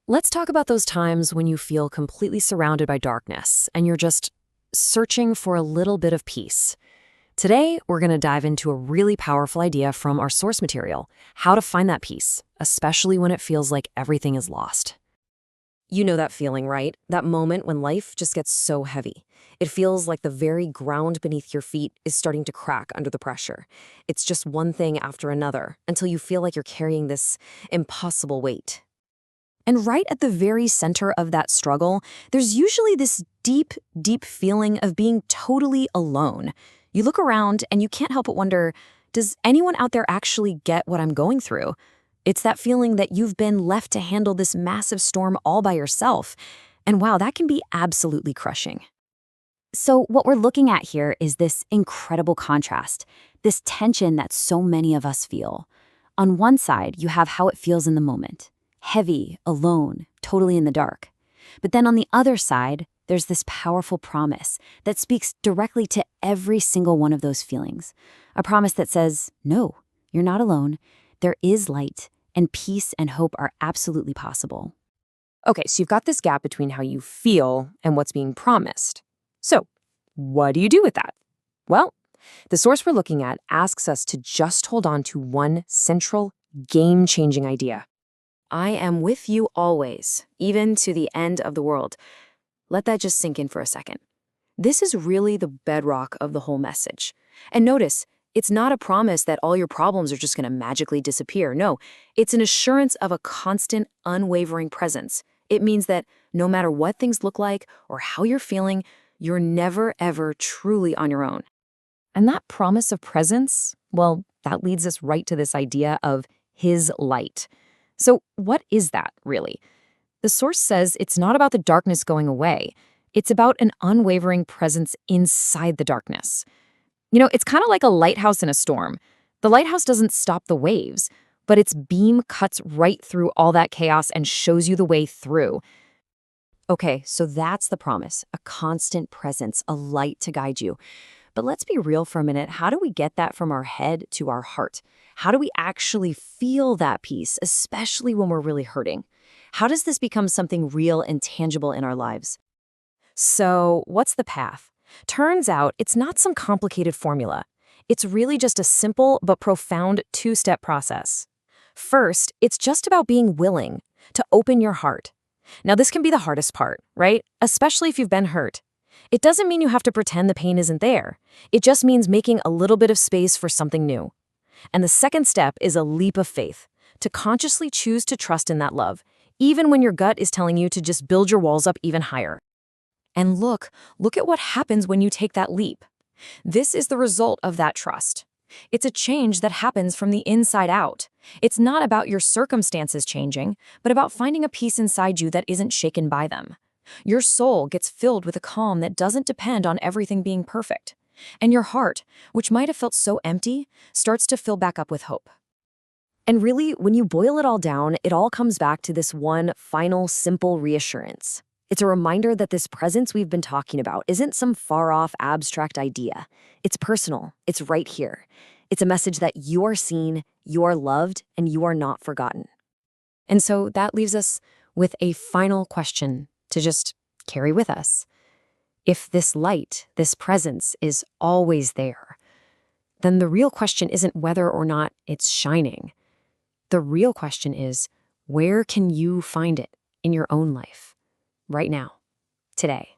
Let's talk about those times when you feel completely surrounded by darkness and you're just searching for a little bit of peace. Today, we're going to dive into a really powerful idea from our source material, how to find that peace, especially when it feels like everything is lost. You know that feeling, right? That moment when life just gets so heavy. It feels like the very ground beneath your feet is starting to crack under the pressure. It's just one thing after another until you feel like you're carrying this impossible weight. And right at the very center of that struggle, there's usually this deep, deep feeling of being totally alone. You look around and you can't help but wonder, does anyone out there actually get what I'm going through? It's that feeling that you've been left to handle this massive storm all by yourself. And wow, that can be absolutely crushing. So what we're looking at here is this incredible contrast, this tension that so many of us feel. On one side, you have how it feels in the moment. Heavy, alone, totally in the dark. But then on the other side, there's this powerful promise that speaks directly to every single one of those feelings. A promise that says, no, you're not alone. There is light, and peace and hope are absolutely possible. Okay, so you've got this gap between how you feel and what's being promised. So, what do you do with that? Well, the source we're looking at asks us to just hold on to one central, game-changing idea. I am with you always, even to the end of the world. Let that just sink in for a second. This is really the bedrock of the whole message. And notice, it's not a promise that all your problems are just going to magically disappear. No, it's an assurance of a constant, unwavering presence. It means that no matter what things look like or how you're feeling, you're never, ever truly on your own. And that promise of presence, well, that leads us right to this idea of His light. So what is that, really? The source says it's not about the darkness going away. It's about an unwavering presence inside the darkness. You know, it's kind of like a lighthouse in a storm. The lighthouse doesn't stop the waves, but its beam cuts right through all that chaos and shows you the way through. Okay, so that's the promise, a constant presence, a light to guide you. But let's be real for a minute. How do we get that from our head to our heart? How do we actually feel that peace, especially when we're really hurting? How does this become something real and tangible in our lives? So, what's the path? Turns out it's not some complicated formula. It's really just a simple but profound two-step process. First, it's just about being willing to open your heart. Now, this can be the hardest part, right? Especially if you've been hurt. It doesn't mean you have to pretend the pain isn't there. It just means making a little bit of space for something new. And the second step is a leap of faith, to consciously choose to trust in that love, even when your gut is telling you to just build your walls up even higher. And look at what happens when you take that leap. This is the result of that trust. It's a change that happens from the inside out. It's not about your circumstances changing, but about finding a peace inside you that isn't shaken by them. Your soul gets filled with a calm that doesn't depend on everything being perfect. And your heart, which might have felt so empty, starts to fill back up with hope. And really, when you boil it all down, it all comes back to this one final, simple reassurance. It's a reminder that this presence we've been talking about isn't some far-off, abstract idea. It's personal. It's right here. It's a message that you are seen, you are loved, and you are not forgotten. And so that leaves us with a final question to just carry with us. If this light, this presence is always there, then the real question isn't whether or not it's shining. The real question is, where can you find it in your own life, right now, today?